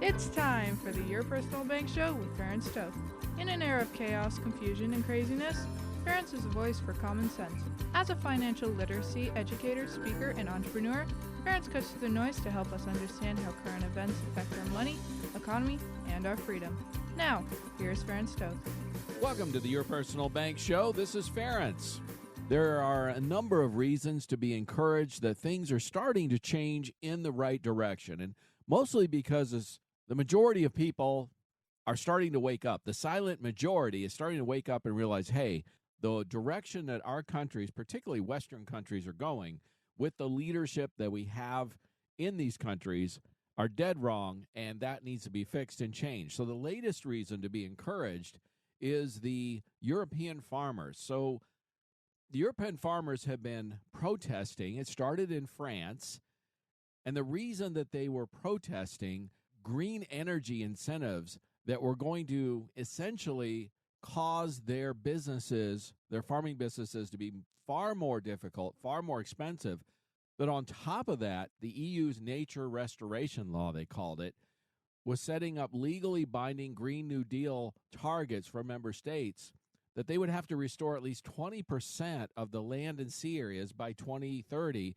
It's time for the Your Personal Bank Show with Ferenc Toth. In an era of chaos, confusion, and craziness, Ferenc is a voice for common sense. As a financial literacy educator, speaker, and entrepreneur, Ferenc cuts through the noise to help us understand how current events affect our money, economy, and our freedom. Now, here's Ferenc Toth. Welcome to the Your Personal Bank Show. This is Ferenc. There are a number of reasons to be encouraged that things are starting to change in the right direction, and mostly because the majority of people are starting to wake up. The silent majority is starting to wake up and realize, hey, the direction that our countries, particularly Western countries, are going with the leadership that we have in these countries are dead wrong, and that needs to be fixed and changed. So the latest reason to be encouraged is the European farmers. So the European farmers have been protesting. It started in France, and the reason that they were protesting green energy incentives that were going to essentially cause their businesses, their farming businesses, to be far more difficult, far more expensive. But on top of that, the EU's nature restoration law, they called it, was setting up legally binding Green New Deal targets for member states that they would have to restore at least 20% of the land and sea areas by 2030.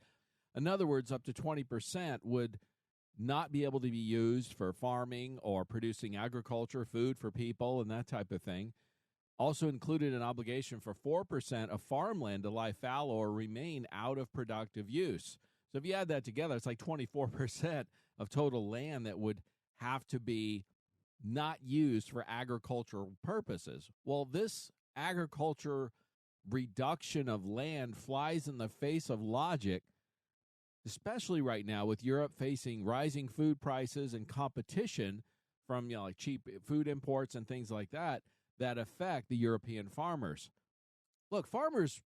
In other words, up to 20% would not be able to be used for farming or producing agriculture, food for people, and that type of thing. Also included an obligation for 4% of farmland to lie fallow or remain out of productive use. So if you add that together, it's like 24% of total land that would have to be not used for agricultural purposes. Well, this agriculture reduction of land flies in the face of logic, especially right now with Europe facing rising food prices and competition from like cheap food imports and things like that affect the European farmers. Look, farmers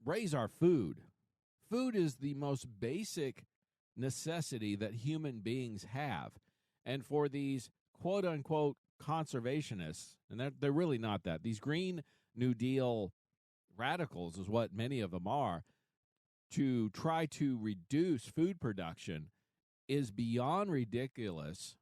raise our food. Food is the most basic necessity that human beings have. And for these quote-unquote conservationists, and they're really not that, these Green New Deal radicals is what many of them are, to try to reduce food production is beyond ridiculous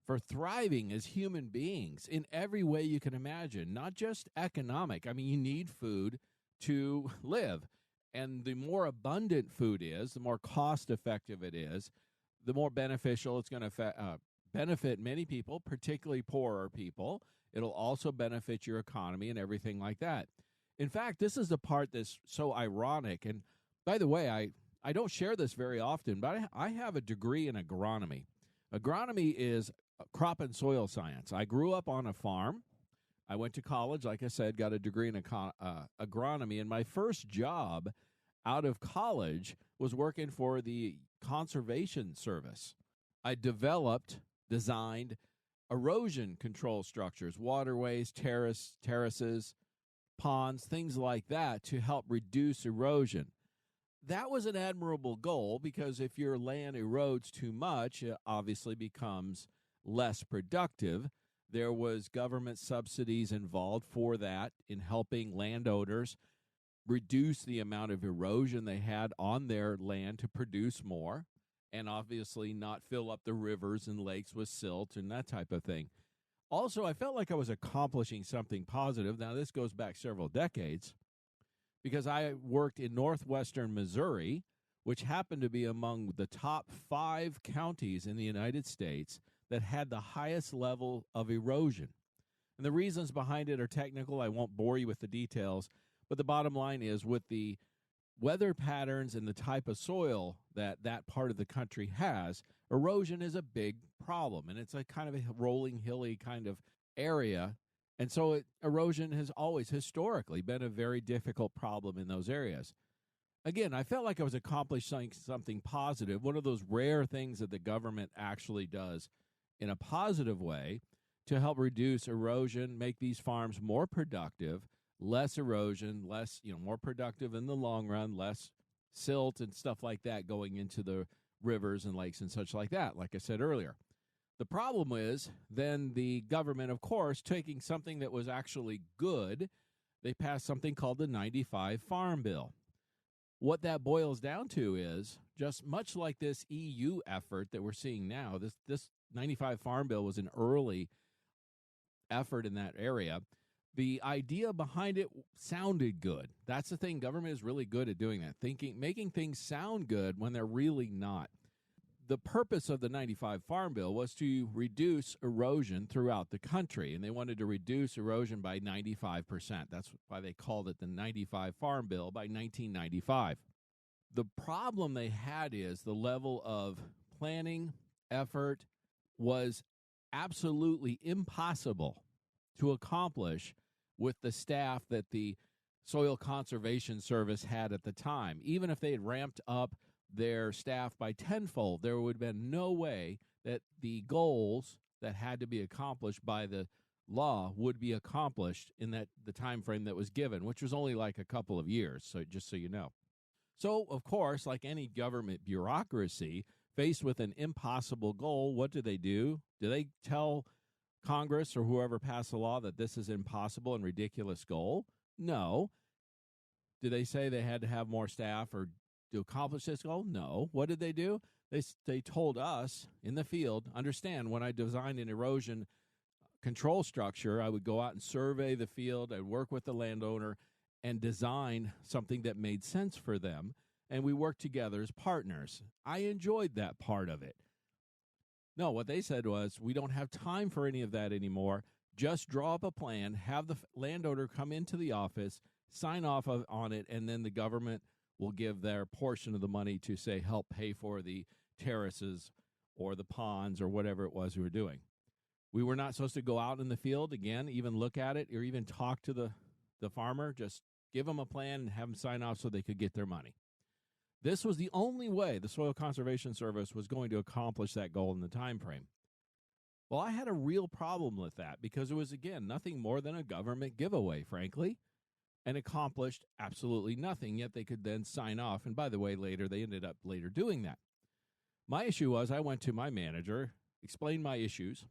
for thriving as human beings in every way you can imagine, not just economic. I mean, you need food to live. And the more abundant food is, the more cost-effective it is, the more beneficial it's going to benefit many people, particularly poorer people. It'll also benefit your economy and everything like that. In fact, this is the part that's so ironic. And by the way, I don't share this very often, but I have a degree in agronomy. Agronomy is crop and soil science. I grew up on a farm. I went to college, like I said, got a degree in agronomy, and my first job out of college was working for the Conservation Service. I designed erosion control structures, waterways, terraces, ponds, things like that to help reduce erosion. That was an admirable goal because if your land erodes too much, it obviously becomes less productive. There was government subsidies involved for that in helping landowners reduce the amount of erosion they had on their land to produce more and obviously not fill up the rivers and lakes with silt and that type of thing. Also, I felt like I was accomplishing something positive. Now, this goes back several decades because I worked in northwestern Missouri, which happened to be among the top 5 counties in the United States that had the highest level of erosion. And the reasons behind it are technical. I won't bore you with the details, but the bottom line is with the weather patterns and the type of soil that part of the country has, erosion is a big problem, and it's a kind of a rolling, hilly kind of area. And so erosion has always historically been a very difficult problem in those areas. Again, I felt like I was accomplishing something positive, one of those rare things that the government actually does in a positive way to help reduce erosion, make these farms more productive, less erosion, more productive in the long run, less silt and stuff like that going into the rivers and lakes and such like that, like I said earlier. The problem is then the government, of course, taking something that was actually good, they passed something called the 95 Farm Bill. What that boils down to is just much like this EU effort that we're seeing now, this 95 Farm Bill was an early effort in that area. The idea behind it sounded good. That's the thing. Government is really good at doing that, making things sound good when they're really not. The purpose of the 95 Farm Bill was to reduce erosion throughout the country, and they wanted to reduce erosion by 95%. That's why they called it the 95 Farm Bill by 1995. The problem they had is the level of planning effort was absolutely impossible to accomplish with the staff that the Soil Conservation Service had at the time. Even if they had ramped up their staff by tenfold, there would have been no way that the goals that had to be accomplished by the law would be accomplished in the time frame that was given, which was only like a couple of years, so just so you know. So, of course, like any government bureaucracy, faced with an impossible goal, what do? Do they tell Congress or whoever passed the law that this is impossible and ridiculous goal? No. Do they say they had to have more staff or to accomplish this goal? No. What did they do? They told us in the field, understand, when I designed an erosion control structure, I would go out and survey the field, I'd work with the landowner and design something that made sense for them, and we worked together as partners. I enjoyed that part of it. No, what they said was, we don't have time for any of that anymore. Just draw up a plan, have the landowner come into the office, sign off on it, and then the government will give their portion of the money to, say, help pay for the terraces or the ponds or whatever it was we were doing. We were not supposed to go out in the field, again, even look at it or even talk to the farmer. Just give them a plan and have them sign off so they could get their money. This was the only way the Soil Conservation Service was going to accomplish that goal in the time frame. Well, I had a real problem with that because it was, again, nothing more than a government giveaway, frankly, and accomplished absolutely nothing, yet they could then sign off. And by the way, they ended up doing that. My issue was I went to my manager, explained my issues.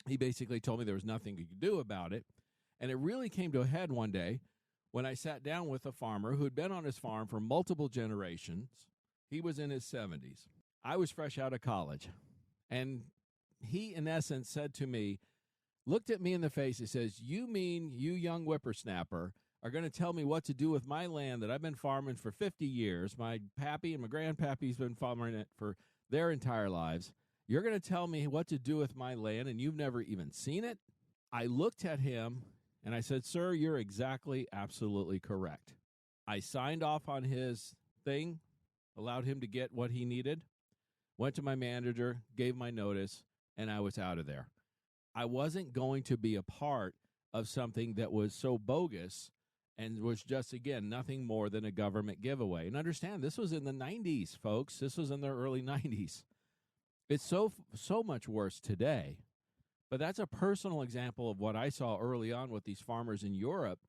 He basically told me there was nothing he could do about it. And it really came to a head one day when I sat down with a farmer who had been on his farm for multiple generations. He was in his 70s. I was fresh out of college. And he, in essence, said to me, looked at me in the face, he says, you mean you young whippersnapper are going to tell me what to do with my land that I've been farming for 50 years. My pappy and my grandpappy's been farming it for their entire lives. You're going to tell me what to do with my land, and you've never even seen it? I looked at him, and I said, sir, you're exactly, absolutely correct. I signed off on his thing, allowed him to get what he needed, went to my manager, gave my notice, and I was out of there. I wasn't going to be a part of something that was so bogus and was just, again, nothing more than a government giveaway. And understand, this was in the 90s, folks. This was in the early 90s. It's so much worse today. But that's a personal example of what I saw early on with these farmers in Europe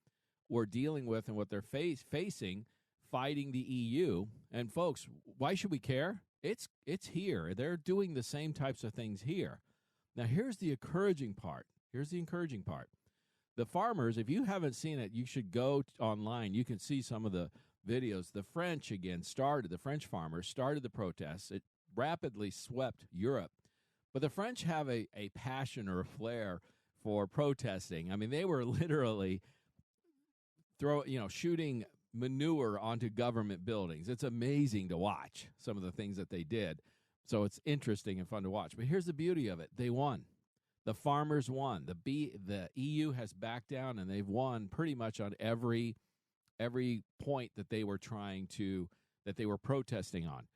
were dealing with and what they're facing, fighting the EU. And folks, why should we care? It's here. They're doing the same types of things here. Now, here's the encouraging part. The farmers, if you haven't seen it, you should go online. You can see some of the videos. The French, again, the French farmers started the protests. It rapidly swept Europe. But the French have a passion or a flair for protesting. I mean, they were literally shooting manure onto government buildings. It's amazing to watch some of the things that they did. So it's interesting and fun to watch. But here's the beauty of it. They won. The farmers won. The EU has backed down, and they've won pretty much on every point that they were protesting on.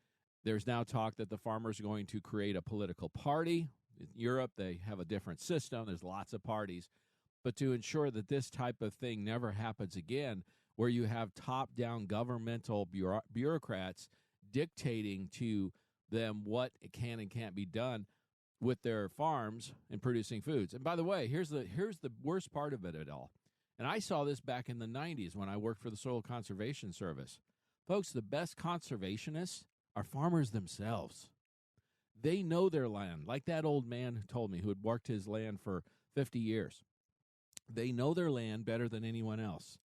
There's now talk that the farmers are going to create a political party. In Europe, they have a different system. There's lots of parties. But to ensure that this type of thing never happens again, where you have top-down governmental bureaucrats dictating to them what can and can't be done with their farms and producing foods. And by the way, here's the worst part of it all. And I saw this back in the 90s when I worked for the Soil Conservation Service. Folks, the best conservationists are farmers themselves. They know their land, like that old man told me who had worked his land for 50 years. They know their land better than anyone else.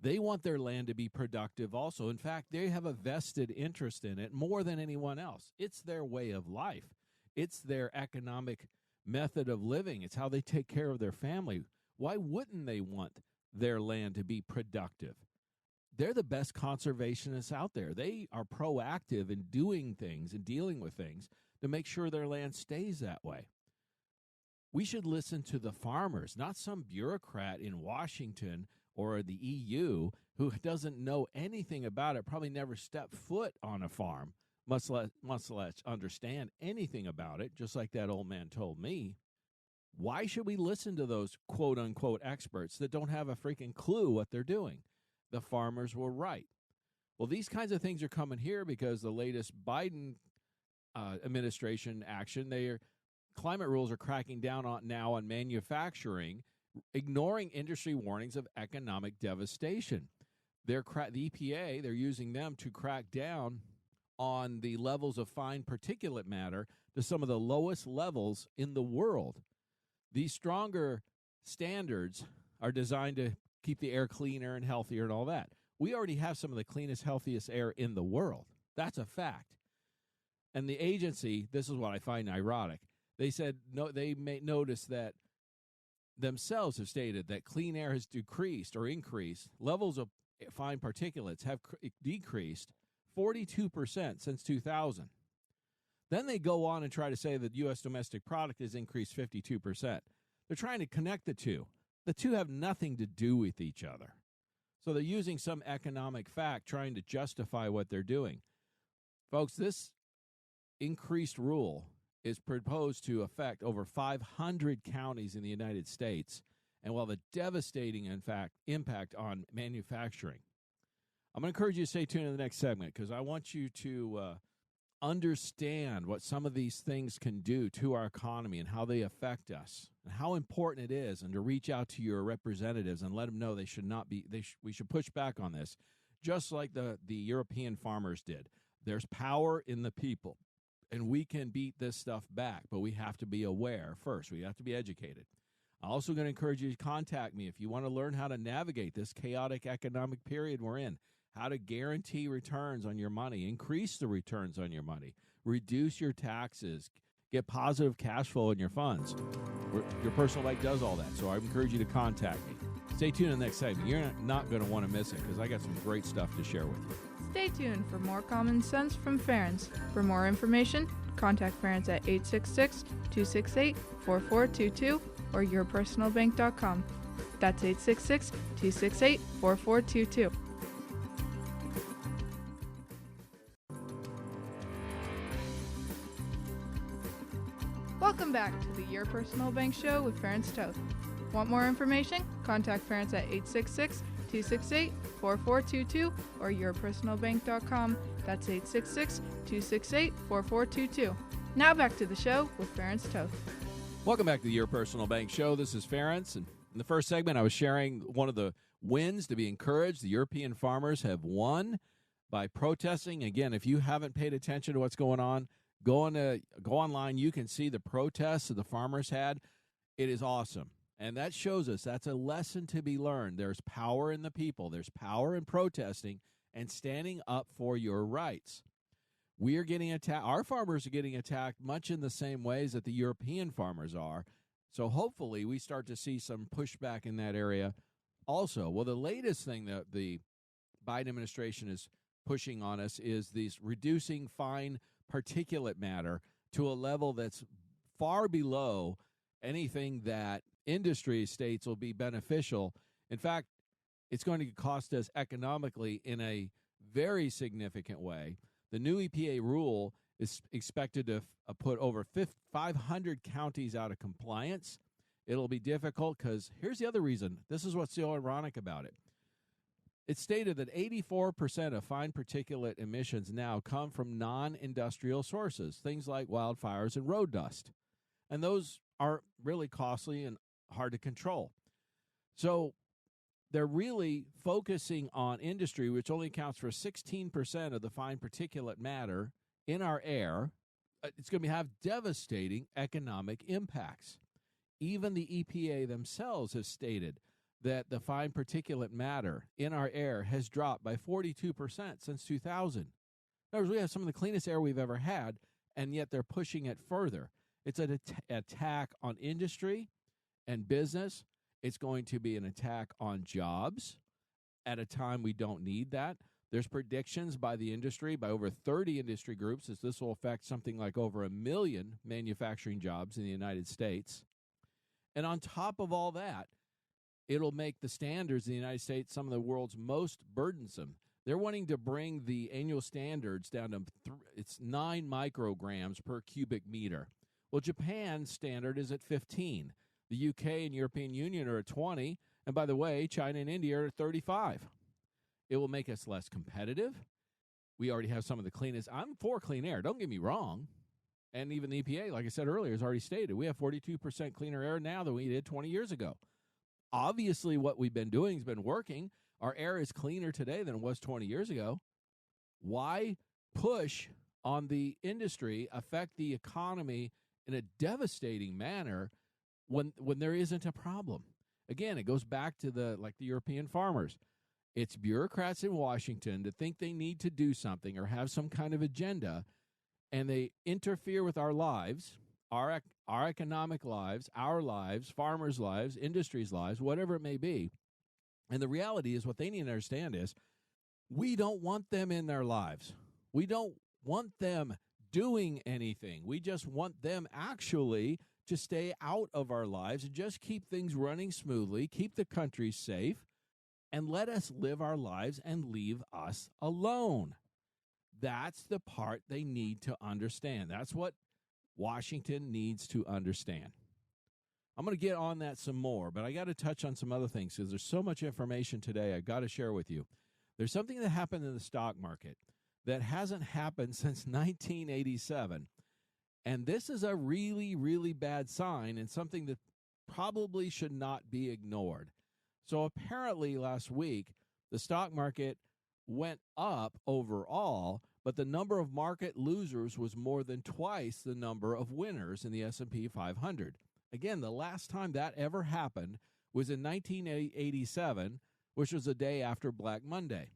They want their land to be productive also. In fact, they have a vested interest in it more than anyone else. It's their way of life. It's their economic method of living. It's how they take care of their family. Why wouldn't they want their land to be productive? They're the best conservationists out there. They are proactive in doing things and dealing with things to make sure their land stays that way. We should listen to the farmers, not some bureaucrat in Washington or the EU who doesn't know anything about it, probably never stepped foot on a farm, much less understand anything about it, just like that old man told me. Why should we listen to those quote-unquote experts that don't have a freaking clue what they're doing? The farmers were right. Well, these kinds of things are coming here because the latest Biden administration action, climate rules are cracking down on manufacturing, ignoring industry warnings of economic devastation. The EPA, they're using them to crack down on the levels of fine particulate matter to some of the lowest levels in the world. These stronger standards are designed to keep the air cleaner and healthier and all that. We already have some of the cleanest, healthiest air in the world. That's a fact. And the agency, this is what I find ironic, they said no. They may notice that themselves have stated that clean air has decreased or increased. Levels of fine particulates have decreased 42% since 2000. Then they go on and try to say that U.S. domestic product has increased 52%. They're trying to connect the two. The two have nothing to do with each other. So they're using some economic fact trying to justify what they're doing. Folks, this increased rule is proposed to affect over 500 counties in the United States and will have a devastating, in fact, impact on manufacturing. I'm going to encourage you to stay tuned in the next segment because I want you to understand what some of these things can do to our economy and how they affect us and how important it is, and to reach out to your representatives and let them know they should not be. We should push back on this, just like the European farmers did. There's power in the people, and we can beat this stuff back, but we have to be aware first. We have to be educated. I'm also going to encourage you to contact me if you want to learn how to navigate this chaotic economic period we're in, how to guarantee returns on your money, increase the returns on your money, reduce your taxes, get positive cash flow in your funds. Your personal bank does all that, so I encourage you to contact me. Stay tuned in the next segment. You're not going to want to miss it because I got some great stuff to share with you. Stay tuned for more common sense from Ference. For more information, contact Ference at 866-268-4422 or yourpersonalbank.com. That's 866-268-4422. Welcome back to the Your Personal Bank Show with Ference Toth. Want more information? Contact Ference at 866-268-4422 or yourpersonalbank.com. That's 866-268-4422. Now back to the show with Ference Toth. Welcome back to the Your Personal Bank Show. This is Ference, and in the first segment, I was sharing one of the wins to be encouraged. The European farmers have won by protesting. Again, if you haven't paid attention to what's going on, go online. You can see the protests that the farmers had. It is awesome. And that shows us that's a lesson to be learned. There's power in the people. There's power in protesting and standing up for your rights. We are getting attacked. Our farmers are getting attacked much in the same ways that the European farmers are. So hopefully we start to see some pushback in that area also. Well, the latest thing that the Biden administration is pushing on us is these reducing fine particulate matter to a level that's far below anything that industry states will be beneficial. In fact, it's going to cost us economically in a very significant way. The new EPA rule is expected to put over 500 counties out of compliance. It'll be difficult because here's the other reason. This is what's so ironic about it. It's stated that 84% of fine particulate emissions now come from non-industrial sources, things like wildfires and road dust. And those are really costly and hard to control. So they're really focusing on industry, which only accounts for 16% of the fine particulate matter in our air. It's going to have devastating economic impacts. Even the EPA themselves have stated that the fine particulate matter in our air has dropped by 42% since 2000. In other words, we have some of the cleanest air we've ever had, and yet they're pushing it further. It's an attack on industry and business. It's going to be an attack on jobs at a time we don't need that. There's predictions by the industry, by over 30 industry groups, as this will affect something like over 1 million manufacturing jobs in the United States. And on top of all that, it'll make the standards in the United States some of the world's most burdensome. They're wanting to bring the annual standards down to it's 9 micrograms per cubic meter. Well, Japan's standard is at 15. The UK and European Union are at 20. And by the way, China and India are at 35. It will make us less competitive. We already have some of the cleanest. I'm for clean air. Don't get me wrong. And even the EPA, like I said earlier, has already stated we have 42% cleaner air now than we did 20 years ago. Obviously, what we've been doing has been working. Our air is cleaner today than it was 20 years ago. Why push on the industry, affect the economy in a devastating manner when there isn't a problem? Again, it goes back to the European farmers. It's bureaucrats in Washington that think they need to do something or have some kind of agenda, and they interfere with our lives, our economic lives, our lives, farmers' lives, industry's lives, whatever it may be. And the reality is what they need to understand is we don't want them in their lives. We don't want them doing anything. We just want them actually to stay out of our lives and just keep things running smoothly, keep the country safe, and let us live our lives and leave us alone. That's the part they need to understand. That's what Washington needs to understand. I'm going to get on that some more, but I got to touch on some other things because there's so much information today I got to share with you. There's something that happened in the stock market that hasn't happened since 1987. And this is a really, really bad sign and something that probably should not be ignored. So apparently last week, the stock market went up overall, but the number of market losers was more than twice the number of winners in the S&P 500. Again, the last time that ever happened was in 1987, which was the day after Black Monday.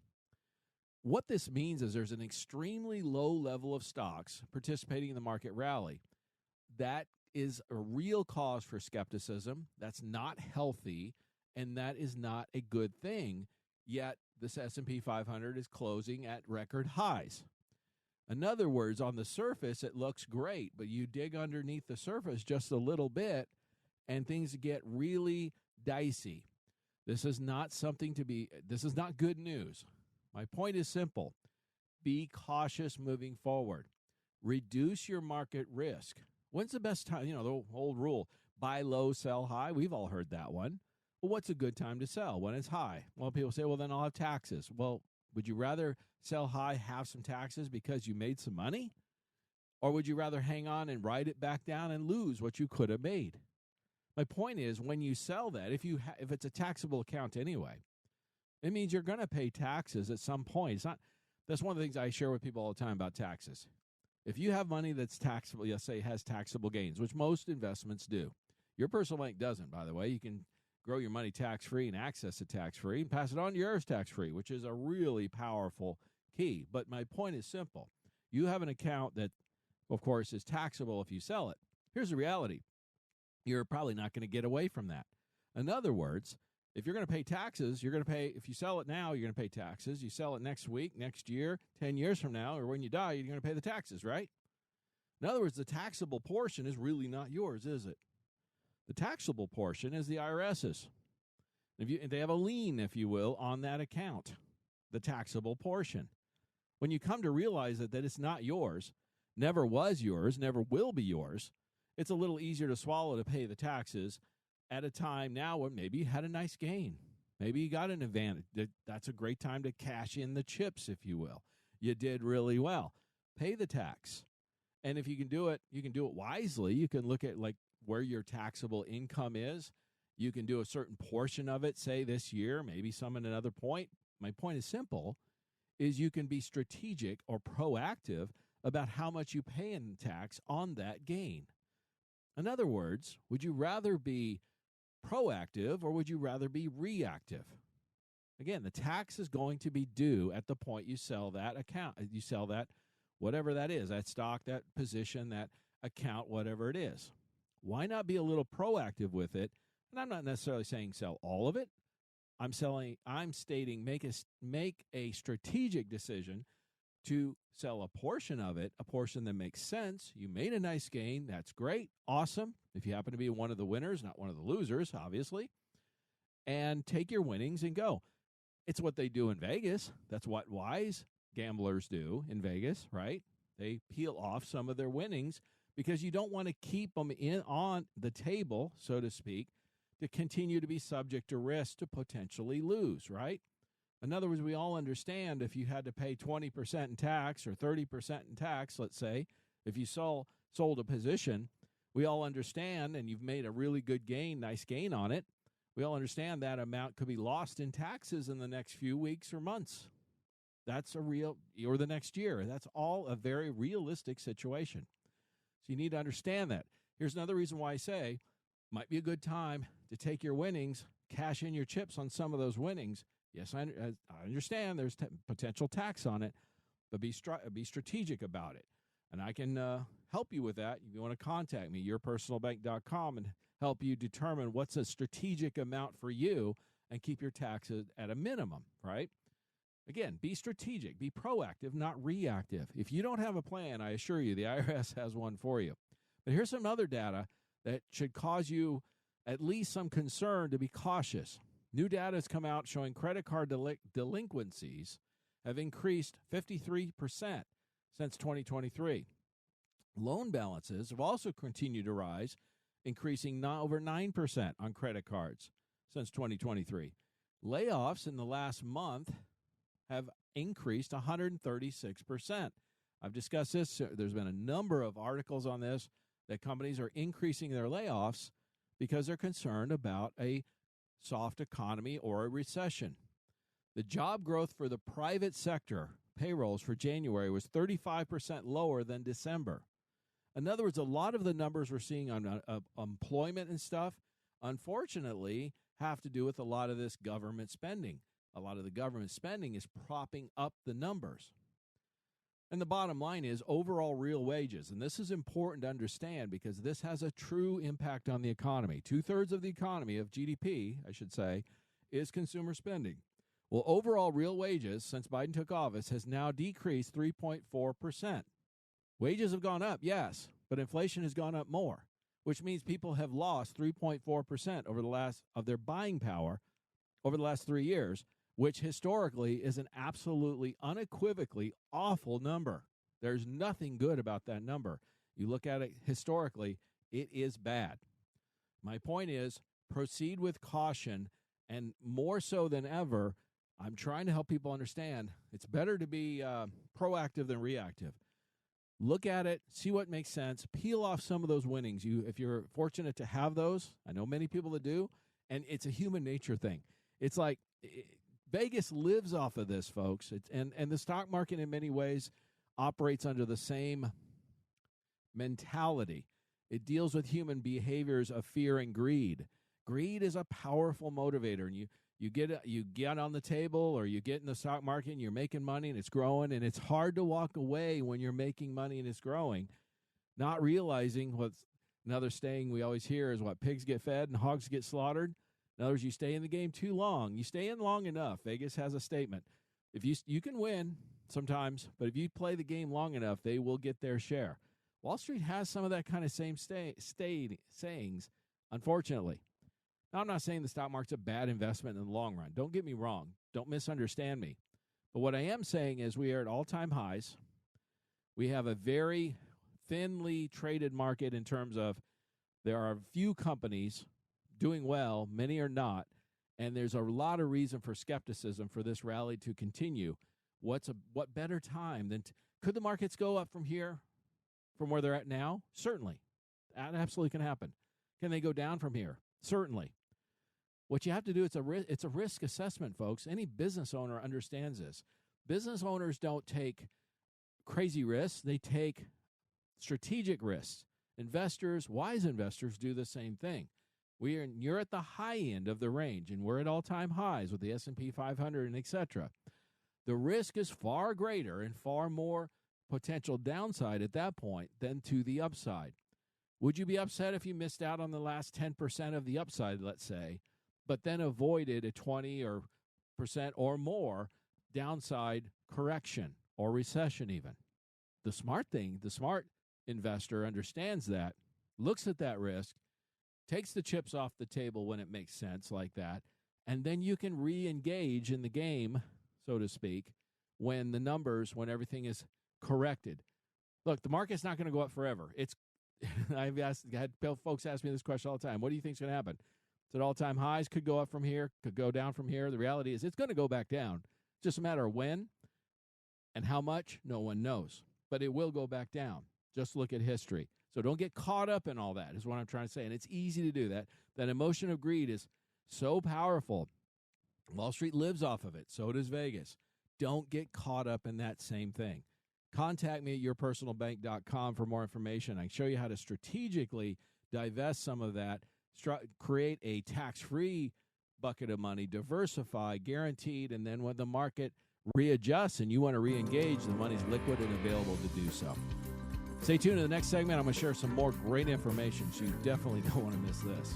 What this means is there's an extremely low level of stocks participating in the market rally. That is a real cause for skepticism. That's not healthy, and that is not a good thing. Yet this S&P 500 is closing at record highs. In other words, on the surface, it looks great, but you dig underneath the surface just a little bit, and things get really dicey. This is not good news. My point is simple. Be cautious moving forward. Reduce your market risk. When's the best time? The old rule, buy low, sell high. We've all heard that one. Well, what's a good time to sell? When it's high. Well, people say, well, then I'll have taxes. Well, would you rather sell high, have some taxes because you made some money? Or would you rather hang on and ride it back down and lose what you could have made? My point is, when you sell that, if it's a taxable account anyway, it means you're going to pay taxes at some point. That's one of the things I share with people all the time about taxes. If you have money that's taxable, let's say has taxable gains, which most investments do. Your personal bank doesn't, by the way. You can grow your money tax-free and access it tax-free and pass it on to yours tax-free, which is a really powerful key. But my point is simple. You have an account that, of course, is taxable if you sell it. Here's the reality. You're probably not going to get away from that. In other words, if you're going to pay taxes, if you sell it now, you're going to pay taxes. You sell it next week, next year, 10 years from now, or when you die, you're going to pay the taxes, right? In other words, the taxable portion is really not yours, is it? The taxable portion is the IRS's. They have a lien, if you will, on that account, the taxable portion. When you come to realize that it's not yours, never was yours, never will be yours, it's a little easier to swallow to pay the taxes at a time now when maybe you had a nice gain. Maybe you got an advantage. That's a great time to cash in the chips, if you will. You did really well. Pay the tax. And if you can do it wisely. You can look at where your taxable income is. You can do a certain portion of it, say this year, maybe some at another point. My point is simple, is you can be strategic or proactive about how much you pay in tax on that gain. In other words, would you rather be proactive or would you rather be reactive? Again, the tax is going to be due at the point you sell that account. You sell that whatever that is, that stock, that position, that account, whatever it is. Why not be a little proactive with it? And I'm not necessarily saying sell all of it. I'm stating make a strategic decision to sell a portion of it, a portion that makes sense. You made a nice gain. That's great. Awesome. If you happen to be one of the winners, not one of the losers, obviously, and take your winnings and go. It's what they do in Vegas. That's what wise gamblers do in Vegas, right? They peel off some of their winnings because you don't want to keep them on the table, so to speak, to continue to be subject to risk to potentially lose, right? In other words, we all understand if you had to pay 20% in tax or 30% in tax, let's say, if you sold a position, we all understand, and you've made a really good gain, nice gain on it, we all understand that amount could be lost in taxes in the next few weeks or months. That's or the next year. That's all a very realistic situation. So you need to understand that. Here's another reason why I say might be a good time to take your winnings, cash in your chips on some of those winnings. Yes, I understand there's potential tax on it, but be strategic about it. And I can help you with that. If you want to contact me, yourpersonalbank.com, and help you determine what's a strategic amount for you and keep your taxes at a minimum, right? Again, be strategic, be proactive, not reactive. If you don't have a plan, I assure you the IRS has one for you. But here's some other data that should cause you at least some concern to be cautious. New data has come out showing credit card delinquencies have increased 53% since 2023. Loan balances have also continued to rise, increasing over 9% on credit cards since 2023. Layoffs in the last month have increased 136%. I've discussed this. There's been a number of articles on this that companies are increasing their layoffs because they're concerned about a soft economy or a recession. The job growth for the private sector payrolls for January was 35% lower than December. In other words, a lot of the numbers we're seeing on employment and stuff, unfortunately, have to do with a lot of this government spending. A lot of the government spending is propping up the numbers. And the bottom line is overall real wages. And this is important to understand because this has a true impact on the economy. 2/3 of the economy, of GDP, I should say, is consumer spending. Well, overall real wages since Biden took office has now decreased 3.4%. Wages have gone up, yes, but inflation has gone up more, which means people have lost 3.4% of their buying power over the last 3 years, which historically is an absolutely unequivocally awful number. There's nothing good about that number. You look at it historically, it is bad. My point is, proceed with caution, and more so than ever, I'm trying to help people understand it's better to be proactive than reactive. Look at it, see what makes sense, peel off some of those winnings. If you're fortunate to have those, I know many people that do, and it's a human nature thing. It's like Vegas lives off of this, folks. And the stock market in many ways operates under the same mentality. It deals with human behaviors of fear and greed. Greed is a powerful motivator, and you get on the table or you get in the stock market and you're making money and it's growing, and it's hard to walk away when you're making money and it's growing, not realizing what's another saying we always hear is what pigs get fed and hogs get slaughtered. In other words, you stay in the game too long. You stay in long enough. Vegas has a statement. If you can win sometimes, but if you play the game long enough, they will get their share. Wall Street has some of that kind of same sayings, unfortunately. Now, I'm not saying the stock market's a bad investment in the long run. Don't get me wrong. Don't misunderstand me. But what I am saying is we are at all-time highs. We have a very thinly traded market in terms of there are few companies doing well, many are not, and there's a lot of reason for skepticism for this rally to continue. What better time than could the markets go up from here, from where they're at now? Certainly. That absolutely can happen. Can they go down from here? Certainly. What you have to do, it's a risk assessment, folks. Any business owner understands this. Business owners don't take crazy risks. They take strategic risks. Investors, wise investors, do the same thing. You're at the high end of the range, and we're at all-time highs with the S&P 500 and et cetera. The risk is far greater and far more potential downside at that point than to the upside. Would you be upset if you missed out on the last 10% of the upside, let's say, but then avoided a 20% or more downside correction or recession even? The smart investor understands that, looks at that risk, takes the chips off the table when it makes sense like that, and then you can re-engage in the game, so to speak, when everything is corrected. Look, the market's not going to go up forever. I've had folks ask me this question all the time. What do you think is going to happen? It's at all-time highs, could go up from here, could go down from here. The reality is it's going to go back down. It's just a matter of when and how much, no one knows. But it will go back down. Just look at history. So don't get caught up in all that is what I'm trying to say. And it's easy to do that. That emotion of greed is so powerful. Wall Street lives off of it. So does Vegas. Don't get caught up in that same thing. Contact me at yourpersonalbank.com for more information. I can show you how to strategically divest some of that, create a tax-free bucket of money, diversify, guaranteed, and then when the market readjusts and you want to re-engage, the money's liquid and available to do so. Stay tuned to the next segment. I'm going to share some more great information, so you definitely don't want to miss this.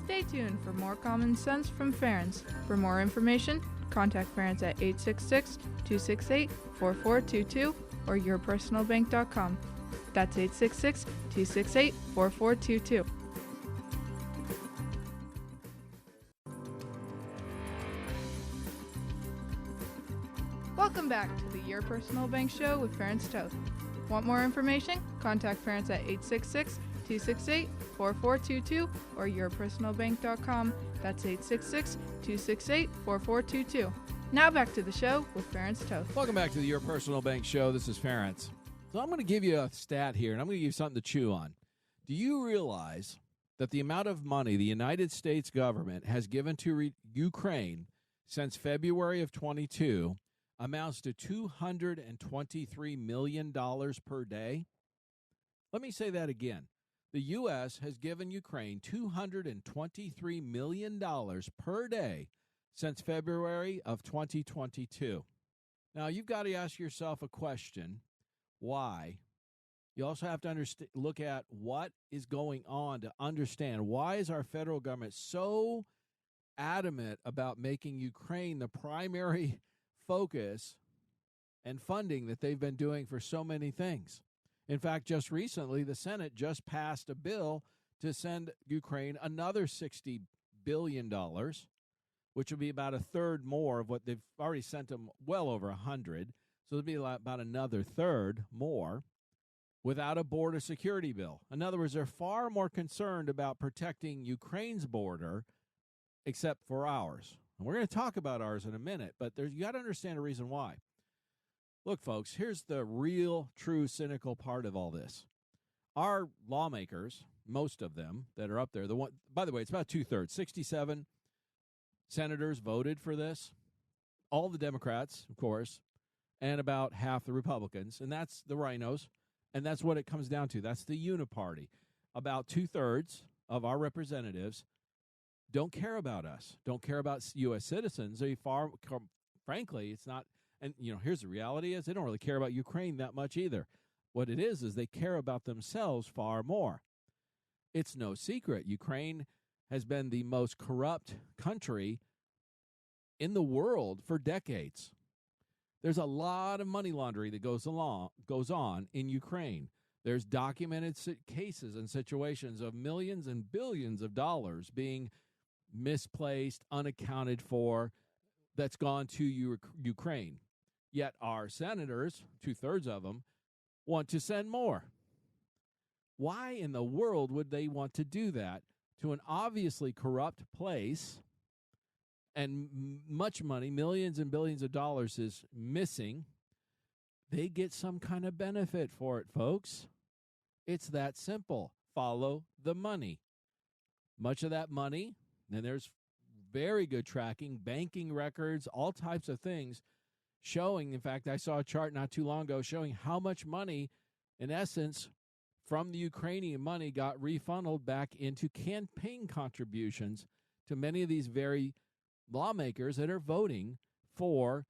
Stay tuned for more common sense from Ference. For more information, contact Ference at 866-268-4422 or yourpersonalbank.com. That's 866-268-4422. Welcome back to the Your Personal Bank Show with Ference Toth. Want more information? Contact Ference at 866-268-4422 or yourpersonalbank.com. That's 866-268-4422. Now back to the show with Ference Toth. Welcome back to the Your Personal Bank Show. This is Ference. So I'm going to give you a stat here, and I'm going to give you something to chew on. Do you realize that the amount of money the United States government has given to Ukraine since February of 22 amounts to $223 million per day? Let me say that again. The U.S. has given Ukraine $223 million per day since February of 2022. Now, you've got to ask yourself a question. Why? You also have to look at what is going on to understand why is our federal government so adamant about making Ukraine the primary focus and funding that they've been doing for so many things. In fact, just recently, the Senate just passed a bill to send Ukraine another $60 billion, which would be about a third more of what they've already sent them, well over 100. So it'd be about another third more without a border security bill. In other words, they're far more concerned about protecting Ukraine's border except for ours. And we're going to talk about ours in a minute, but you got to understand a reason why. Look, folks, here's the real, true, cynical part of all this. Our lawmakers, most of them that are up there, by the way, it's about 2/3, 67 senators voted for this, all the Democrats, of course, and about half the Republicans, and that's the rhinos, and that's what it comes down to. That's the uniparty. About 2/3 of our representatives don't care about us, don't care about U.S. citizens. Frankly, it's not, and here's the reality is they don't really care about Ukraine that much either. What it is they care about themselves far more. It's no secret. Ukraine has been the most corrupt country in the world for decades. There's a lot of money laundering that goes on in Ukraine. There's documented cases and situations of millions and billions of dollars being misplaced, unaccounted for, that's gone to Ukraine. Yet our senators, 2/3 of them, want to send more. Why in the world would they want to do that to an obviously corrupt place? And much money, millions and billions of dollars, is missing. They get some kind of benefit for it, folks. It's that simple. Follow the money. Much of that money, and there's very good tracking, banking records, all types of things showing, in fact, I saw a chart not too long ago showing how much money, in essence, from the Ukrainian money got refunneled back into campaign contributions to many of these very lawmakers that are voting for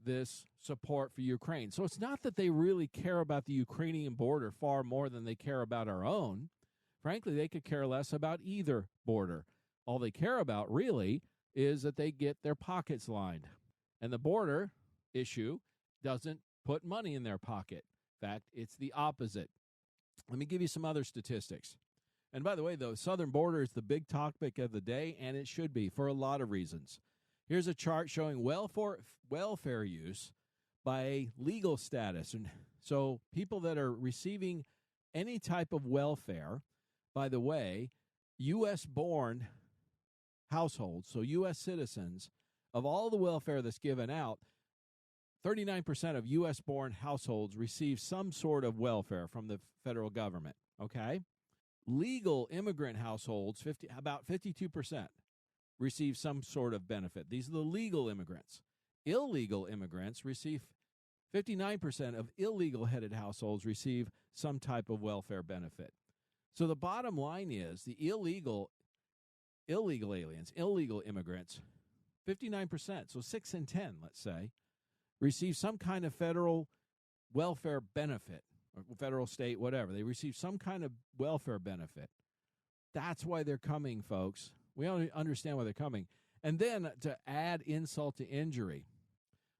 this support for Ukraine. So it's not that they really care about the Ukrainian border far more than they care about our own. Frankly, they could care less about either border. All they care about really is that they get their pockets lined. And the border issue doesn't put money in their pocket. In fact, it's the opposite. Let me give you some other statistics. And by the way, the southern border is the big topic of the day, and it should be for a lot of reasons. Here's a chart showing welfare use by legal status. And so people that are receiving any type of welfare, by the way, U.S.-born households, so U.S. citizens, of all the welfare that's given out, 39% of U.S.-born households receive some sort of welfare from the federal government, okay? Legal immigrant households, about 52%, receive some sort of benefit. These are the legal immigrants. Illegal immigrants receive 59% of illegal-headed households receive some type of welfare benefit. So the bottom line is the illegal aliens, illegal immigrants, 59%, so 6 in 10, let's say, receive some kind of federal welfare benefit, or federal, state, whatever. They receive some kind of welfare benefit. That's why they're coming, folks. We only understand why they're coming. And then to add insult to injury,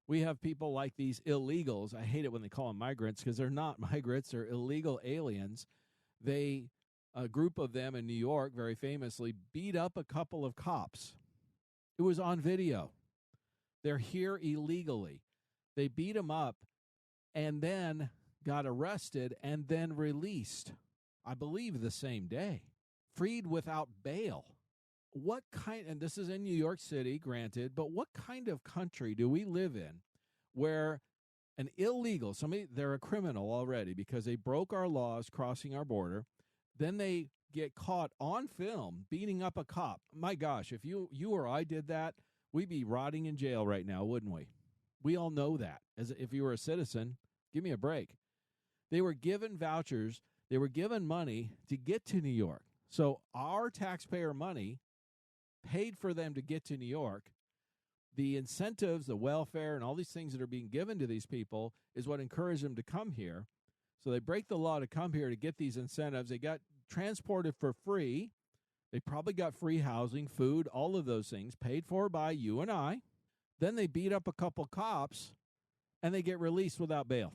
we have people like these illegals. I hate it when they call them migrants because they're not migrants. They're illegal aliens. A group of them in New York, very famously, beat up a couple of cops. It was on video. They're here illegally. They beat them up and then got arrested and then released, I believe the same day, freed without bail. What kind, and this is in New York City, granted, but what kind of country do we live in where an illegal, they're a criminal already because they broke our laws crossing our border, then they get caught on film beating up a cop. My gosh, if you or I did that, we'd be rotting in jail right now, wouldn't we? We all know that. As if you were a citizen, give me a break. They were given vouchers. They were given money to get to New York. So our taxpayer money paid for them to get to New York. The incentives, the welfare, and all these things that are being given to these people is what encouraged them to come here. So they break the law to come here to get these incentives. They got transported for free. They probably got free housing, food, all of those things paid for by you and I. Then they beat up a couple cops, and they get released without bail.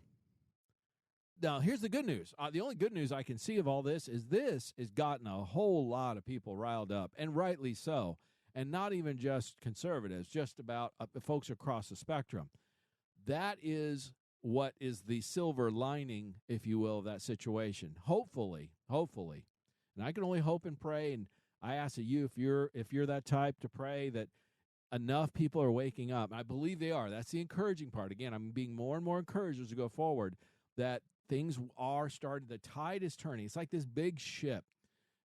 Now, here's the good news. The only good news I can see of all this has gotten a whole lot of people riled up, and rightly so, and not even just conservatives, just about folks across the spectrum. That is what is the silver lining, if you will, of that situation. Hopefully, and I can only hope and pray, and I ask that you, if you're that type, to pray that enough people are waking up. I believe they are. That's the encouraging part. Again, I'm being more and more encouraged as we go forward that things are starting. The tide is turning. It's like this big ship.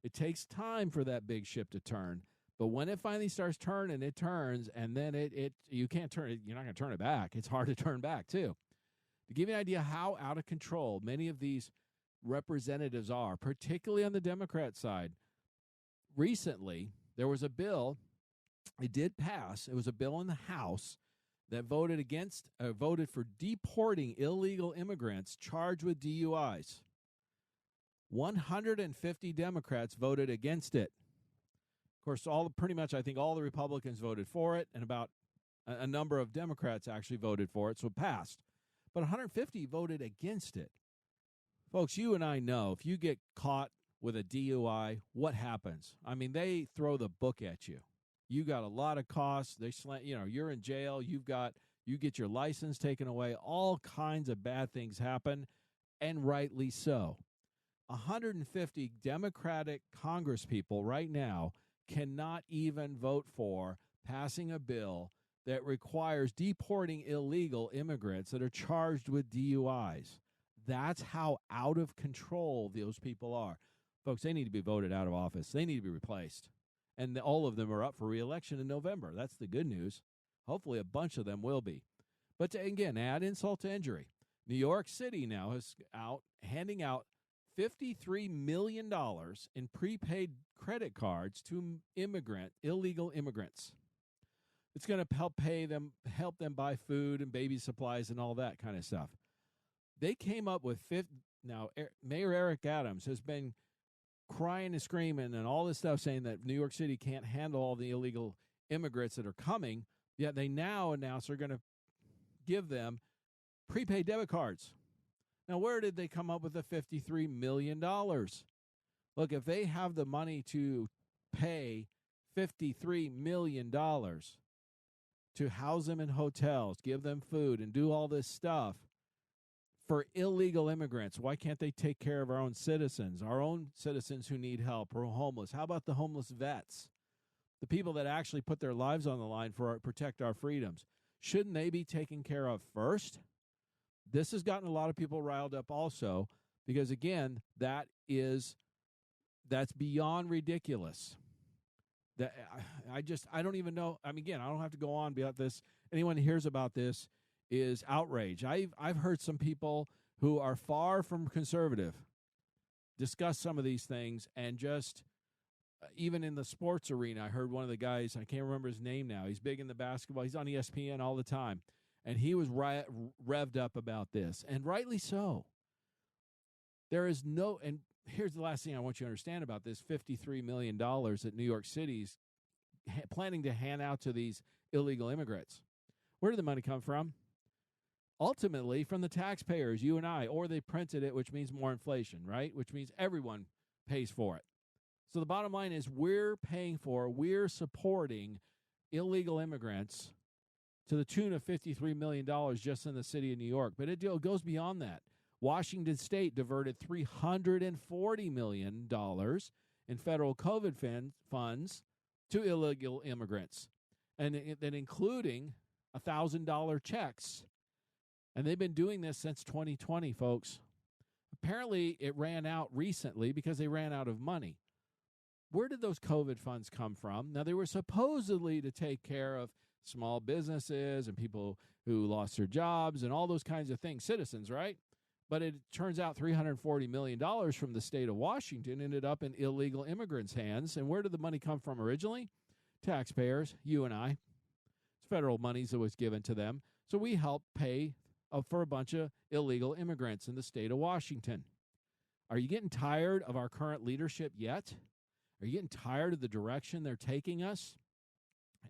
It takes time for that big ship to turn, but when it finally starts turning, it turns, and then you can't turn it. You're not going to turn it back. It's hard to turn back too. To give you an idea how out of control many of these representatives are, particularly on the Democrat side, recently there was a bill. It did pass. It was a bill in the House that voted for deporting illegal immigrants charged with DUIs. 150 Democrats voted against it. Of course, I think all the Republicans voted for it, and about a number of Democrats actually voted for it, so it passed. But 150 voted against it. Folks, you and I know if you get caught with a DUI, what happens? I mean, they throw the book at you. You got a lot of costs. You're in jail. You get your license taken away. All kinds of bad things happen, and rightly so. 150 Democratic congresspeople right now cannot even vote for passing a bill that requires deporting illegal immigrants that are charged with DUIs. That's how out of control those people are. Folks, they need to be voted out of office. They need to be replaced. And all of them are up for re-election in November. That's the good news. Hopefully a bunch of them will be. But to, again, add insult to injury, New York City now is handing out $53 million in prepaid credit cards to illegal immigrants. It's going to help them buy food and baby supplies and all that kind of stuff. They came up with now Mayor Eric Adams has been crying and screaming and all this stuff saying that New York City can't handle all the illegal immigrants that are coming, yet they now announce they're going to give them prepaid debit cards. Now, where did they come up with the $53 million? Look, if they have the money to pay $53 million to house them in hotels, give them food, and do all this stuff for illegal immigrants, why can't they take care of our own citizens who need help or are homeless? How about the homeless vets, the people that actually put their lives on the line protect our freedoms? Shouldn't they be taken care of first? This has gotten a lot of people riled up also because, again, that's beyond ridiculous. I don't even know. I mean, again, I don't have to go on about this. Anyone who hears about this is outraged. I've heard some people who are far from conservative discuss some of these things, and just even in the sports arena, I heard one of the guys, I can't remember his name now. He's big in the basketball. He's on ESPN all the time, and he was revved up about this, and rightly so. There is no, and here's the last thing I want you to understand about this $53 million that New York City's planning to hand out to these illegal immigrants. Where did the money come from? Ultimately, from the taxpayers, you and I, or they printed it, which means more inflation, right? Which means everyone pays for it. So the bottom line is we're supporting illegal immigrants to the tune of $53 million just in the city of New York. But it goes beyond that. Washington State diverted $340 million in federal COVID funds to illegal immigrants, and then including $1,000 checks. And they've been doing this since 2020, folks. Apparently, it ran out recently because they ran out of money. Where did those COVID funds come from? Now, they were supposedly to take care of small businesses and people who lost their jobs and all those kinds of things, citizens, right? But it turns out $340 million from the state of Washington ended up in illegal immigrants' hands. And where did the money come from originally? Taxpayers, you and I. It's federal money that was given to them. So we helped pay for a bunch of illegal immigrants in the state of Washington. Are you getting tired of our current leadership yet? Are you getting tired of the direction they're taking us?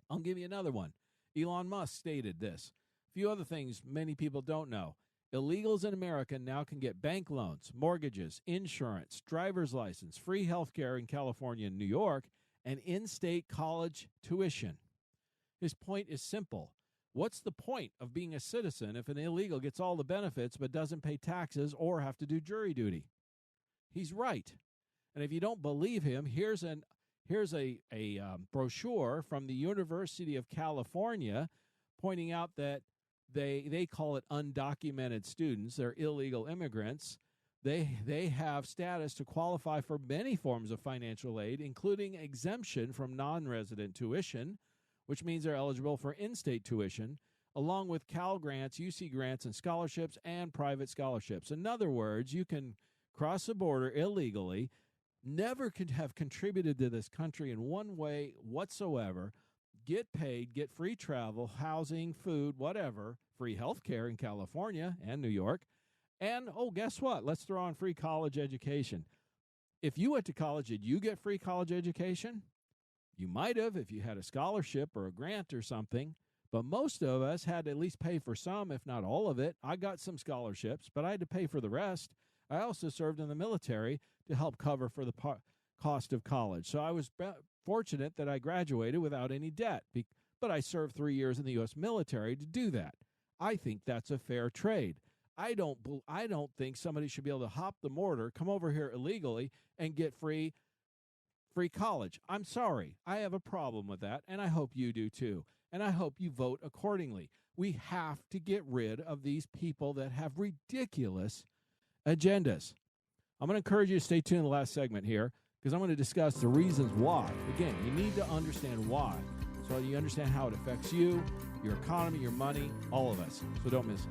I'll give you another one. Elon Musk stated this. A few other things many people don't know. Illegals in America now can get bank loans, mortgages, insurance, driver's license, free health care in California and New York, and in-state college tuition. His point is simple. What's the point of being a citizen if an illegal gets all the benefits but doesn't pay taxes or have to do jury duty? He's right. And if you don't believe him, here's a brochure from the University of California pointing out that they call it undocumented students. They're illegal immigrants. They have status to qualify for many forms of financial aid, including exemption from non-resident tuition, which means they're eligible for in-state tuition, along with Cal grants, UC grants, and scholarships, and private scholarships. In other words, you can cross the border illegally, never could have contributed to this country in one way whatsoever, get paid, get free travel, housing, food, whatever, free health care in California and New York, and, oh, guess what? Let's throw on free college education. If you went to college, did you get free college education? You might have if you had a scholarship or a grant or something, but most of us had to at least pay for some, if not all of it. I got some scholarships, but I had to pay for the rest. I also served in the military to help cover for the cost of college. So I was fortunate that I graduated without any debt, but I served 3 years in the U.S. military to do that. I think that's a fair trade. I don't think somebody should be able to hop the border, come over here illegally, and get free college. I'm sorry. I have a problem with that, and I hope you do too. And I hope you vote accordingly. We have to get rid of these people that have ridiculous agendas. I'm going to encourage you to stay tuned in the last segment here because I'm going to discuss the reasons why. Again, you need to understand why so you understand how it affects you, your economy, your money, all of us. So don't miss it.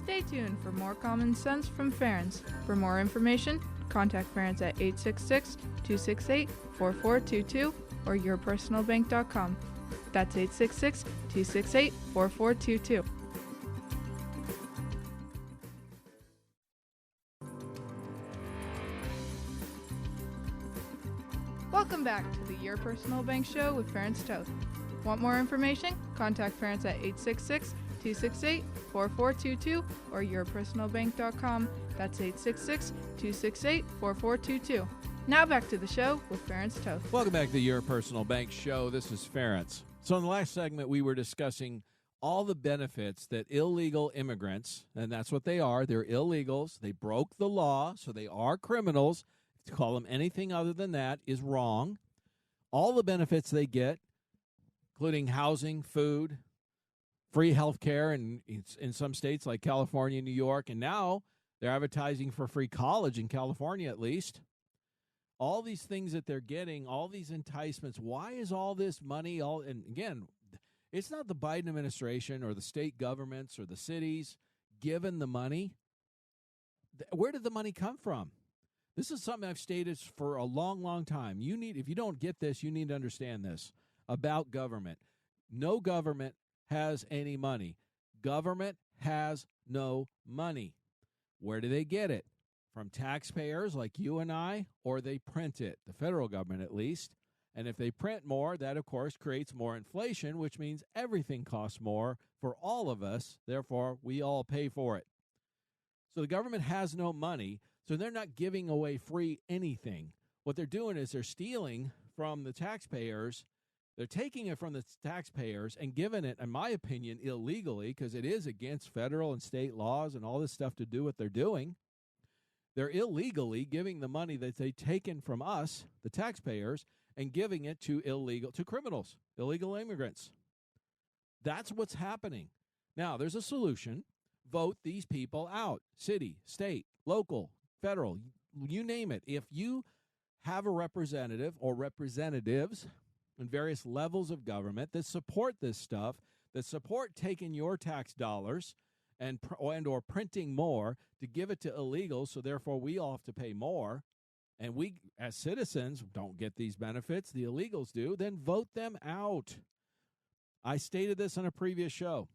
Stay tuned for more common sense from Ference. For more information, contact Ference at 866-268-4422 or yourpersonalbank.com. That's 866-268-4422. Welcome back to the Your Personal Bank Show with Ferenc Toth. Want more information? Contact Ferenc at 866-268-4422 or yourpersonalbank.com. That's 866-268-4422. Now back to the show with Ferenc Toth. Welcome back to Your Personal Bank Show. This is Ferenc. So in the last segment, we were discussing all the benefits that illegal immigrants, and that's what they are, they're illegals, they broke the law, so they are criminals. To call them anything other than that is wrong. All the benefits they get, including housing, food, free health care in some states like California, New York, and now they're advertising for free college in California at least. All these things that they're getting, all these enticements, why is all this money and again, it's not the Biden administration or the state governments or the cities given the money. Where did the money come from? This is something I've stated for a long, long time. If you don't get this, you need to understand this about government. No government has any money. Government has no money. Where do they get it? From taxpayers like you and I, or they print it, the federal government at least. And if they print more, that, of course, creates more inflation, which means everything costs more for all of us. Therefore, we all pay for it. So the government has no money. So they're not giving away free anything. What they're doing is they're stealing from the taxpayers. They're taking it from the taxpayers and giving it, in my opinion, illegally, because it is against federal and state laws and all this stuff to do what they're doing. They're illegally giving the money that they've taken from us, the taxpayers, and giving it to criminals, illegal immigrants. That's what's happening. Now, there's a solution. Vote these people out. City, state, local, federal, you name it. If you have a representative or representatives in various levels of government that support this stuff, that support taking your tax dollars and or printing more to give it to illegals, so therefore we all have to pay more, and we as citizens don't get these benefits, the illegals do, then vote them out. I stated this on a previous show.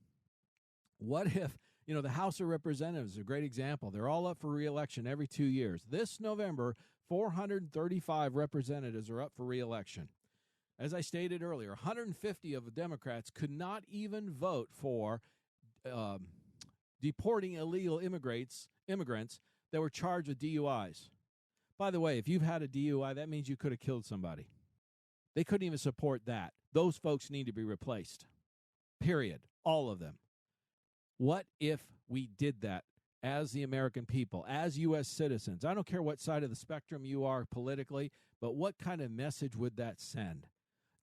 What if the House of Representatives is a great example. They're all up for re-election every 2 years. This November, 435 representatives are up for re-election. As I stated earlier, 150 of the Democrats could not even vote for deporting illegal immigrants that were charged with DUIs. By the way, if you've had a DUI, that means you could have killed somebody. They couldn't even support that. Those folks need to be replaced. Period. All of them. What if we did that as the American people, as U.S. citizens? I don't care what side of the spectrum you are politically, but what kind of message would that send?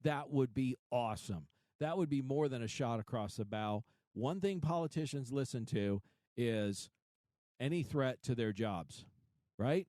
That would be awesome. That would be more than a shot across the bow. One thing politicians listen to is any threat to their jobs, right?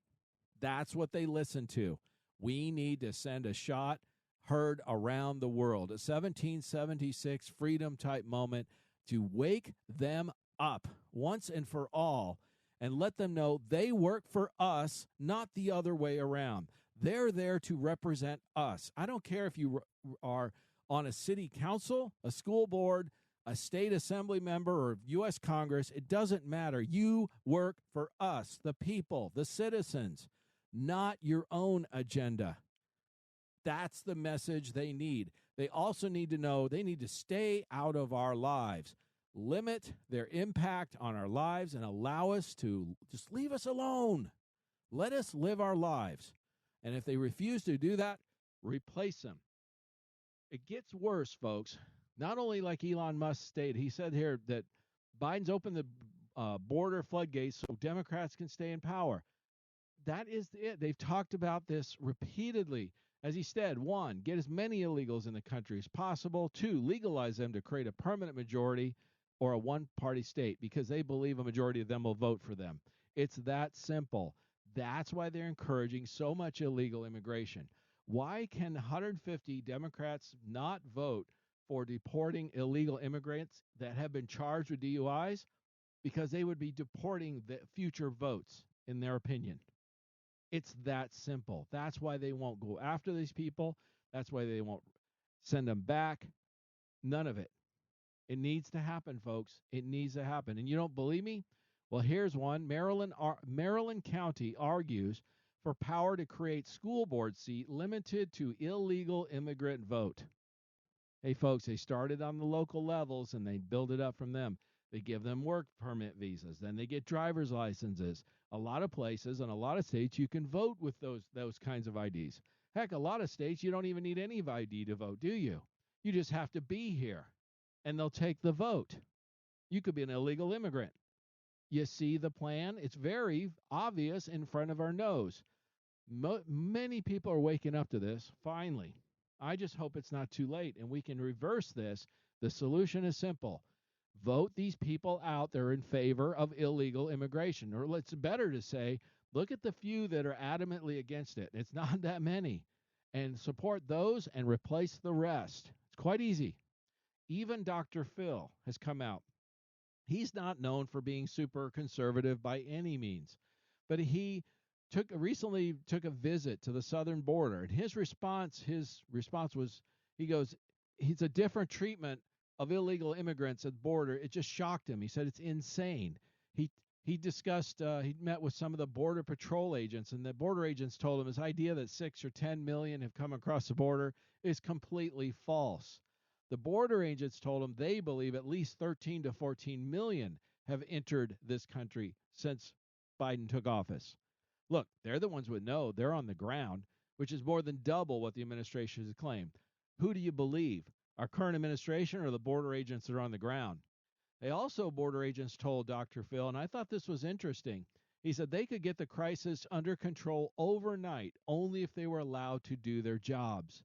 That's what they listen to. We need to send a shot heard around the world, a 1776 freedom-type moment, to wake them up once and for all and let them know they work for us, not the other way around. They're there to represent us. I don't care if you are on a city council, a school board, a state assembly member, or U.S. Congress. It doesn't matter. You work for us, the people, the citizens, not your own agenda. That's the message they need. They also need to know they need to stay out of our lives, limit their impact on our lives, and allow us to just leave us alone. Let us live our lives. And if they refuse to do that, replace them. It gets worse, folks. Not only like Elon Musk stated, he said here that Biden's opened the border floodgates so Democrats can stay in power. That is it. They've talked about this repeatedly. As he said, 1, get as many illegals in the country as possible. 2, legalize them to create a permanent majority or a one-party state because they believe a majority of them will vote for them. It's that simple. That's why they're encouraging so much illegal immigration. Why can 150 Democrats not vote for deporting illegal immigrants that have been charged with DUIs? Because they would be deporting the future votes, in their opinion. It's that simple. That's why they won't go after these people. That's why they won't send them back. None of it. It needs to happen, folks. It needs to happen. And you don't believe me? Well, here's one. Maryland County argues for power to create school board seat limited to illegal immigrant vote. Hey, folks, they started on the local levels and they build it up from them. They give them work permit visas. Then they get driver's licenses. A lot of places and a lot of states, you can vote with those kinds of IDs. Heck, a lot of states, you don't even need any ID to vote, do you? You just have to be here, and they'll take the vote. You could be an illegal immigrant. You see the plan? It's very obvious in front of our nose. Many people are waking up to this, finally. I just hope it's not too late and we can reverse this. The solution is simple. Vote these people out that are in favor of illegal immigration. Or it's better to say, look at the few that are adamantly against it. It's not that many. And support those and replace the rest. It's quite easy. Even Dr. Phil has come out. He's not known for being super conservative by any means, but he recently took a visit to the southern border, and his response was, he goes, it's a different treatment of illegal immigrants at the border. It just shocked him. He said it's insane. He discussed, he met with some of the border patrol agents, and the border agents told him his idea that 6 or 10 million have come across the border is completely false. The border agents told him they believe at least 13 to 14 million have entered this country since Biden took office. Look, they're the ones who would know. They're on the ground, which is more than double what the administration has claimed. Who do you believe? Our current administration or the border agents that are on the ground? Border agents told Dr. Phil, and I thought this was interesting. He said they could get the crisis under control overnight only if they were allowed to do their jobs.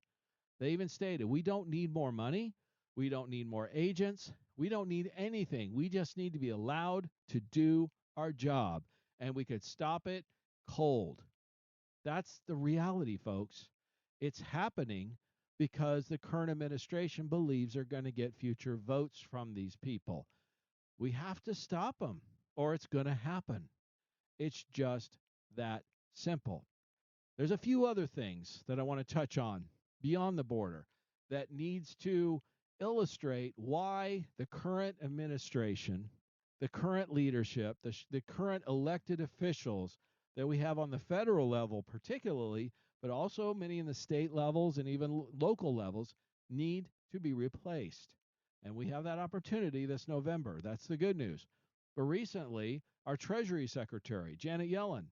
They even stated, we don't need more money. We don't need more agents. We don't need anything. We just need to be allowed to do our job, and we could stop it cold. That's the reality, folks. It's happening because the current administration believes they're going to get future votes from these people. We have to stop them, or it's going to happen. It's just that simple. There's a few other things that I want to touch on beyond the border that needs to illustrate why the current administration, the current leadership, the current elected officials that we have on the federal level particularly, but also many in the state levels and even local levels, need to be replaced. And we have that opportunity this November. That's the good news. But recently, our Treasury Secretary, Janet Yellen,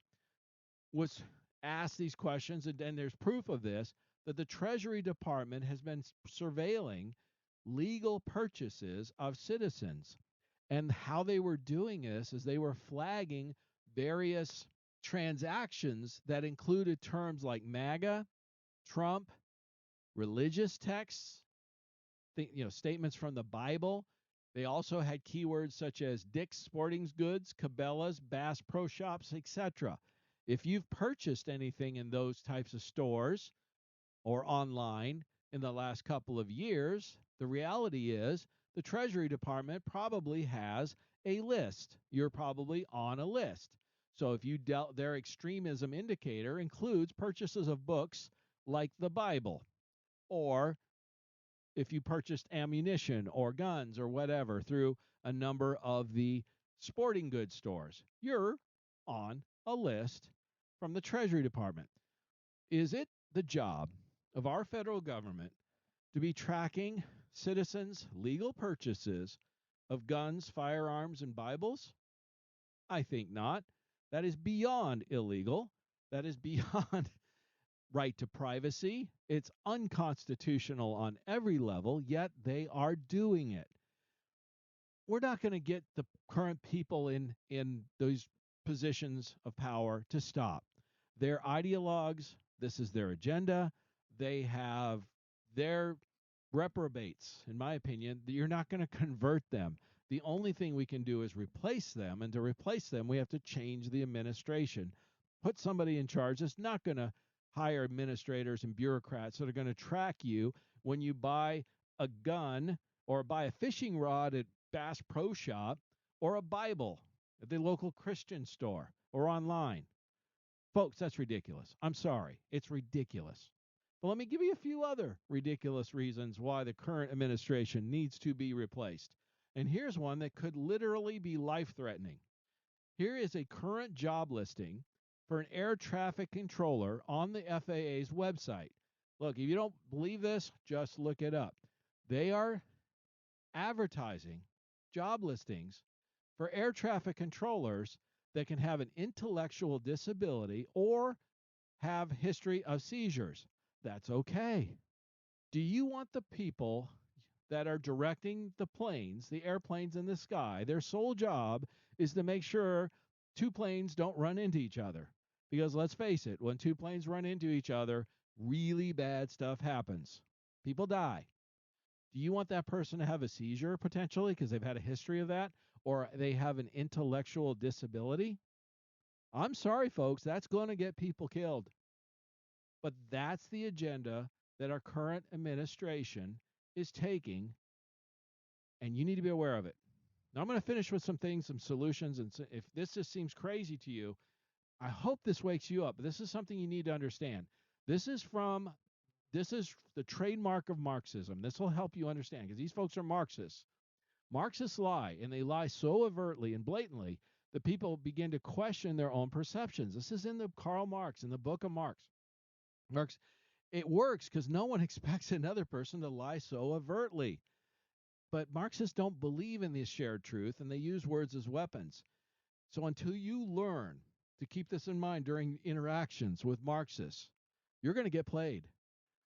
was asked these questions, and there's proof of this, that the Treasury Department has been surveilling legal purchases of citizens. And how they were doing this is they were flagging various transactions that included terms like MAGA, Trump, religious texts, statements from the Bible. They also had keywords such as Dick's Sporting Goods, Cabela's, Bass Pro Shops, etc. If you've purchased anything in those types of stores or online in the last couple of years, the reality is the Treasury Department probably has a list. You're probably on a list. So if you their extremism indicator includes purchases of books like the Bible, or if you purchased ammunition or guns or whatever through a number of the sporting goods stores, you're on a list from the Treasury Department. Is it the job of our federal government to be tracking citizens' legal purchases of guns, firearms, and Bibles? I think not. That is beyond illegal. That is beyond right to privacy. It's unconstitutional on every level, yet they are doing it. We're not going to get the current people in those positions of power to stop. They're ideologues. This is their agenda. They have their reprobates, in my opinion. You're not going to convert them. The only thing we can do is replace them, and to replace them, we have to change the administration. Put somebody in charge that's not going to hire administrators and bureaucrats that are going to track you when you buy a gun or buy a fishing rod at Bass Pro Shop or a Bible at the local Christian store or online. Folks, that's ridiculous. I'm sorry. It's ridiculous. But let me give you a few other ridiculous reasons why the current administration needs to be replaced. And here's one that could literally be life-threatening. Here is a current job listing for an air traffic controller on the FAA's website. Look, if you don't believe this, just look it up. They are advertising job listings for air traffic controllers that can have an intellectual disability or have history of seizures. That's okay. Do you want the people that are directing the planes, the airplanes in the sky, their sole job is to make sure two planes don't run into each other? Because let's face it, when two planes run into each other, really bad stuff happens. People die. Do you want that person to have a seizure potentially because they've had a history of that, or they have an intellectual disability? I'm sorry, folks, that's going to get people killed. But that's the agenda that our current administration is taking, and you need to be aware of it. Now, I'm going to finish with some things, some solutions, and if this just seems crazy to you, I hope this wakes you up. But this is something you need to understand. This is the trademark of Marxism. This will help you understand, because these folks are Marxists. Marxists lie, and they lie so overtly and blatantly that people begin to question their own perceptions. This is in the Karl Marx, in the book of Marx. It works because no one expects another person to lie so overtly. But Marxists don't believe in this shared truth, and they use words as weapons. So until you learn to keep this in mind during interactions with Marxists, you're going to get played.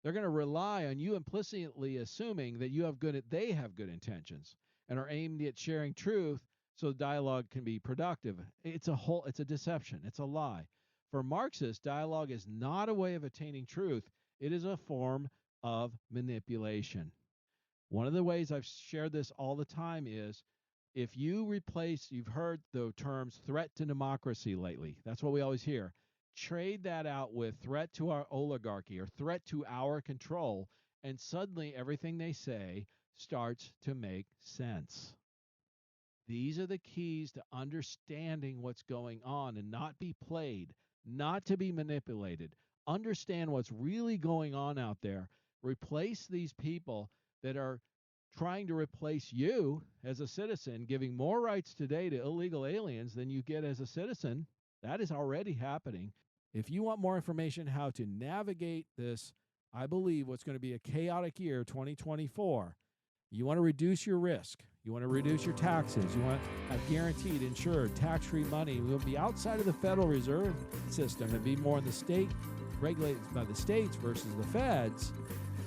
They're going to rely on you implicitly assuming that they have good intentions and are aimed at sharing truth so the dialogue can be productive. It's a deception. It's a lie. For Marxists, dialogue is not a way of attaining truth. It is a form of manipulation. One of the ways I've shared this all the time is if you've heard the terms threat to democracy lately. That's what we always hear. Trade that out with threat to our oligarchy or threat to our control, and suddenly everything they say starts to make sense. These are the keys to understanding what's going on and not be played, not to be manipulated. Understand what's really going on out there. Replace these people that are trying to replace you as a citizen, giving more rights today to illegal aliens than you get as a citizen. That is already happening. If you want more information how to navigate this, I believe what's going to be a chaotic year, 2024, you want to reduce your risk. You want to reduce your taxes. You want to have guaranteed, insured, tax-free money. We'll be outside of the Federal Reserve System and be more in the state, regulated by the states versus the feds.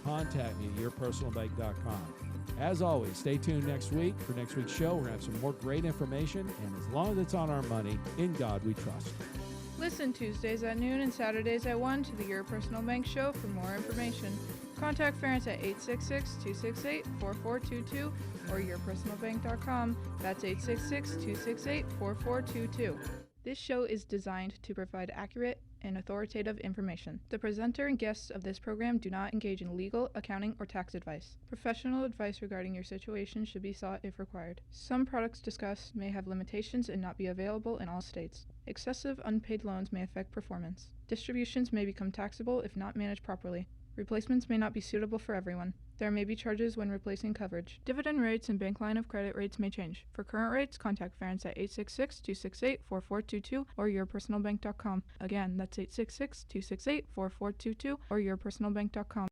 Contact me at yourpersonalbank.com. As always, stay tuned next week for next week's show. We're going to have some more great information, and as long as it's on our money, in God we trust. Listen Tuesdays at noon and Saturdays at 1 to the Your Personal Bank Show for more information. Contact Ference at 866-268-4422 or yourpersonalbank.com. That's 866-268-4422. This show is designed to provide accurate and authoritative information. The presenter and guests of this program do not engage in legal, accounting, or tax advice. Professional advice regarding your situation should be sought if required. Some products discussed may have limitations and not be available in all states. Excessive unpaid loans may affect performance. Distributions may become taxable if not managed properly. Replacements may not be suitable for everyone. There may be charges when replacing coverage. Dividend rates and bank line of credit rates may change. For current rates, contact Ference at 866-268-4422 or yourpersonalbank.com. Again, that's 866-268-4422 or yourpersonalbank.com.